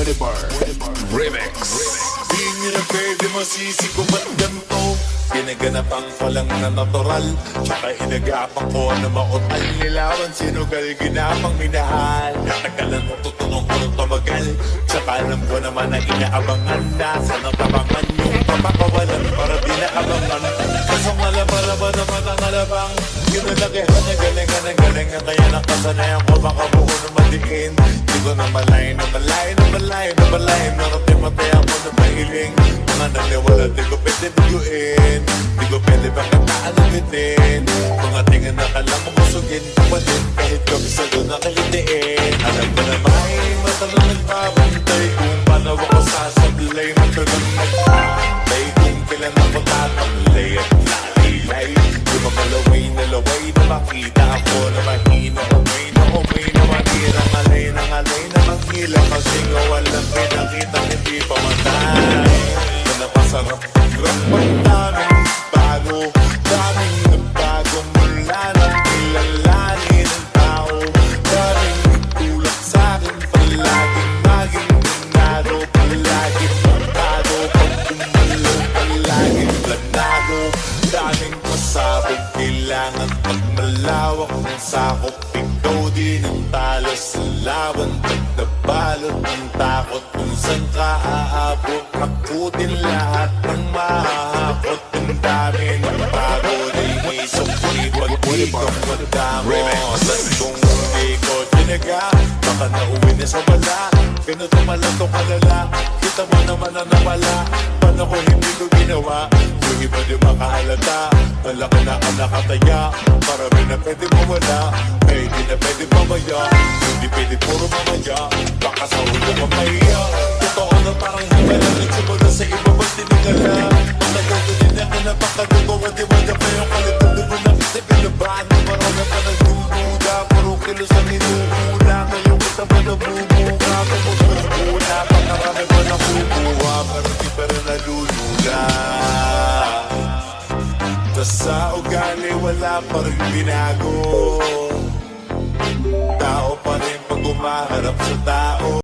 Remix. Di nyo na pwede masisi kung ba't ganito. Ginaganapan ko lang na natural, tsaka inagapang ko na mautal. Nilawan sinugal, ginapang minahal. Natagalan mo tutunong ko nung tumagal, tsaka alam ko naman na inaabangan. Nasa nang tabangan yung papakawalan para di naabangan. Kasong alabalaban naman ang alabang, ginalakihan na galingan ng galingan. Kaya nakasanayan ko baka buo na madiin. Di ko na malay, na malay, na malay, na malay. Narating-matay ako na mahiling. Mga naniwala, di ko pwede biguin. Di ko pwede pagkataan na bitin. Mga tingin na kalang mamusugin kapatid, kahit kabisado na kalitiin. Alam ko na may mata na nagbabantay kung paano ako sasablay. Matalang nagpapay kung kailan ako tatablay at lalilay. Di ba malaway na laway na makita ako na mahina. Umay na manira. Ngalay na manghila. Kasi nga walang pinakita hindi pa matay. Na napasarap rapang daming bago. Daming nagbago mula nang kilalanin ang tao. Daming nagtulak sa'kin palaging maging ganado. Palaging pagkado pag kumalo. Palaging planado. Daming pasabog kailangan pag malawak ng sakop. Ikaw din ang talo sa laban. Pag nabalot ng takot kung saan ka aabot. Nakutin lahat ng mahahakot. Ang dami ng bago. Di isok wag ikong magdamo. Saan kung hindi ko tinaga, baka nauwi na sa wala. Ganito malato kalala, kita mo naman na nawala. Paano ko hindi ko ginawa? Yung iba di makahalata. Malaki na ang nakataya. Marami na pwede mawala. Kaya hindi na pwede mamaya. Hindi pwede puro mamaya. Baka sa ulo mamaya. Totoo na parang himay lang nagsimula sa iba ba't tinigala. Matagal ko din ako napakadugo. Wadi-wada pa yung kalitundo mo na kasi pinabaan. Marami pa nagdududa. Puro kilos ang inuuna. Ngayon kita ba nabubuka? Kumagpagpuna. Pakarami pa nakukuha. Pero di pa rin nalulula. Tas sa ugali wala pa rin binago. Tao pa rin pag umaharap sa tao.